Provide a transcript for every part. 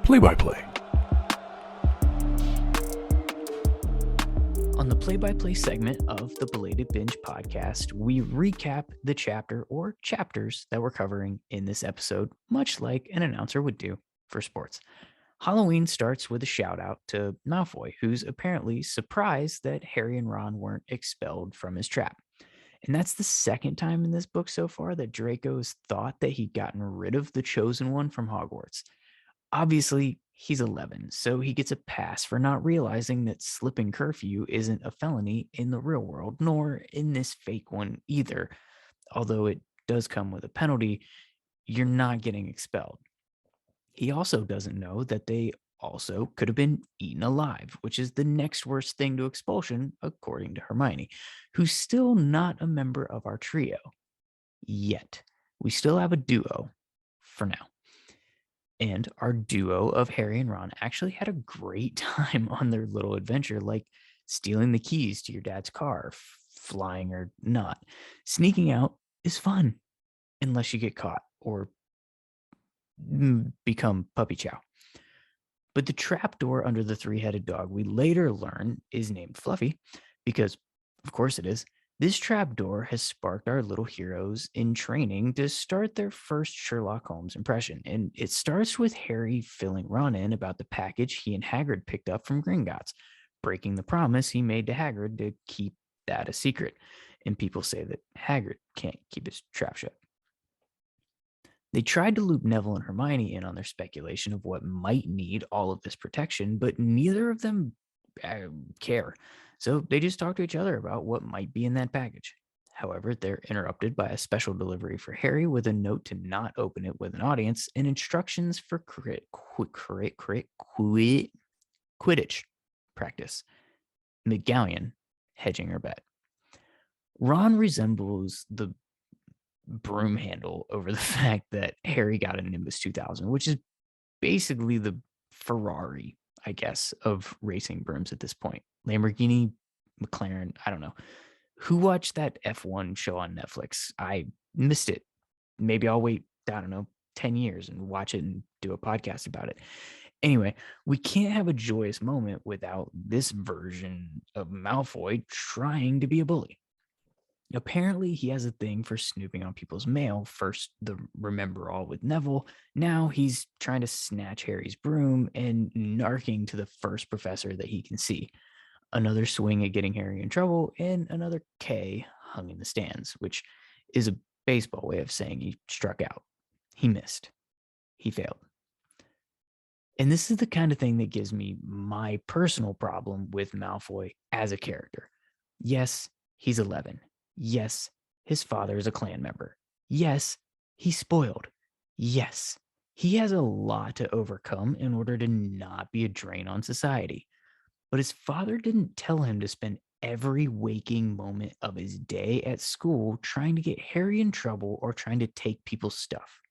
Play-by-play. On the play-by-play segment of the Belated Binge podcast, we recap the chapter or chapters that we're covering in this episode, much like an announcer would do for sports. Halloween starts with a shout out to Malfoy, who's apparently surprised that Harry and Ron weren't expelled from his trap. And that's the second time in this book so far that Draco's thought that he'd gotten rid of the chosen one from Hogwarts. Obviously, he's 11, so he gets a pass for not realizing that slipping curfew isn't a felony in the real world, nor in this fake one either. Although it does come with a penalty, you're not getting expelled. He also doesn't know that they also could have been eaten alive, which is the next worst thing to expulsion, according to Hermione, who's still not a member of our trio. Yet. We still have a duo for now. And our duo of Harry and Ron actually had a great time on their little adventure, like stealing the keys to your dad's car, flying or not. Sneaking out is fun, unless you get caught or become puppy chow. But the trapdoor under the three-headed dog we later learn is named Fluffy, because of course it is. This trapdoor has sparked our little heroes in training to start their first Sherlock Holmes impression, and it starts with Harry filling Ron in about the package he and Hagrid picked up from Gringotts, breaking the promise he made to Hagrid to keep that a secret, and people say that Hagrid can't keep his trap shut. They tried to loop Neville and Hermione in on their speculation of what might need all of this protection, but neither of them care. So they just talk to each other about what might be in that package. However, they're interrupted by a special delivery for Harry with a note to not open it with an audience and instructions for Quidditch practice. McGallion hedging her bet. Ron resembles the broom handle over the fact that Harry got a Nimbus 2000, which is basically the Ferrari, I guess, of racing brooms at this point. Lamborghini, McLaren, I don't know. Who watched that F1 show on Netflix? I missed it. Maybe I'll wait, I don't know, 10 years and watch it and do a podcast about it. Anyway, we can't have a joyous moment without this version of Malfoy trying to be a bully. Apparently, he has a thing for snooping on people's mail. First, the Remember All with Neville. Now he's trying to snatch Harry's broom and narking to the first professor that he can see. Another swing at getting Harry in trouble, and another K hung in the stands, which is a baseball way of saying he struck out. He missed. He failed. And this is the kind of thing that gives me my personal problem with Malfoy as a character. Yes, he's 11. Yes, his father is a clan member. Yes, he's spoiled. Yes, he has a lot to overcome in order to not be a drain on society. But his father didn't tell him to spend every waking moment of his day at school trying to get Harry in trouble or trying to take people's stuff.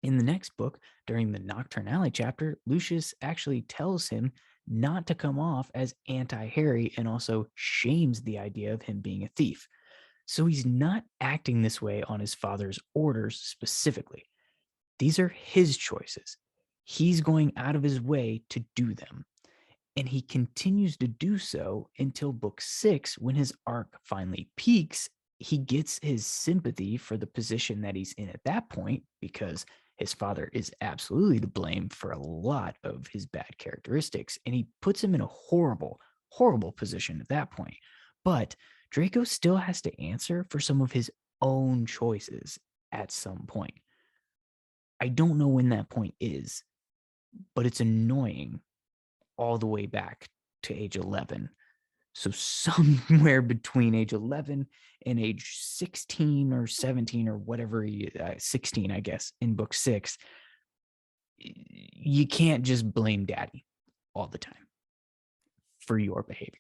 In the next book, during the Nocturne Alley chapter, Lucius actually tells him not to come off as anti-Harry and also shames the idea of him being a thief. So he's not acting this way on his father's orders specifically. These are his choices. He's going out of his way to do them. And he continues to do so until book 6, when his arc finally peaks. He gets his sympathy for the position that he's in at that point, because his father is absolutely to blame for a lot of his bad characteristics. And he puts him in a horrible, horrible position at that point. But Draco still has to answer for some of his own choices at some point. I don't know when that point is, but it's annoying all the way back to age 11. So somewhere between age 11 and age 16 or 17 or whatever, 16, I guess, in book 6, you can't just blame daddy all the time for your behavior.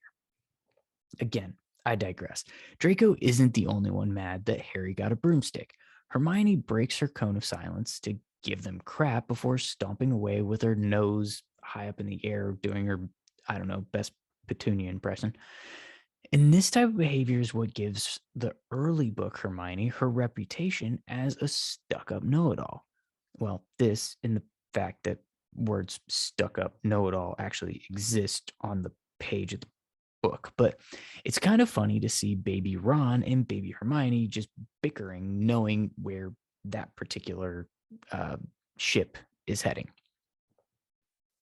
Again, I digress. Draco isn't the only one mad that Harry got a broomstick. Hermione breaks her cone of silence to give them crap before stomping away with her nose high up in the air, doing her, I don't know, best Petunia impression. And this type of behavior is what gives the early book Hermione her reputation as a stuck-up know-it-all. Well, this and the fact that words stuck up know-it-all actually exist on the page of the book. But it's kind of funny to see baby Ron and baby Hermione just bickering, knowing where that particular ship is heading.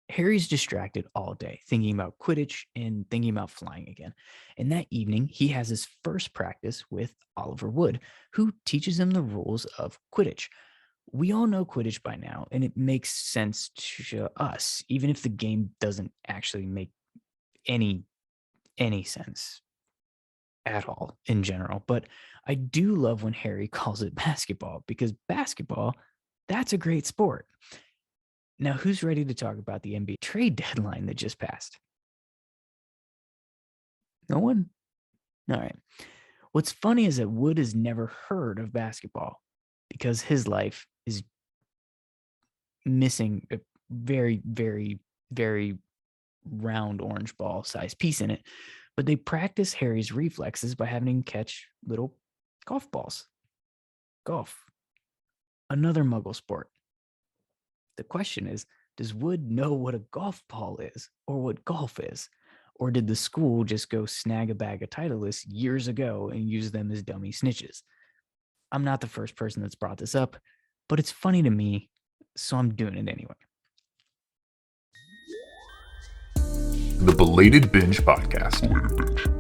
Harry's distracted all day, thinking about Quidditch and thinking about flying again. And that evening, he has his first practice with Oliver Wood, who teaches him the rules of Quidditch. We all know Quidditch by now, and it makes sense to us, even if the game doesn't actually make any sense at all in general. But I do love when Harry calls it basketball, because basketball, that's a great sport. Now, who's ready to talk about the NBA trade deadline that just passed? No one? All right. What's funny is that Wood has never heard of basketball because his life is missing a very, very, very round orange ball size piece in it. But they practice Harry's reflexes by having him catch little golf balls. Golf. Another muggle sport. The question is, does Wood know what a golf ball is or what golf is? Or did the school just go snag a bag of Titleist years ago and use them as dummy snitches? I'm not the first person that's brought this up, but it's funny to me, so I'm doing it anyway. The Belated Binge podcast.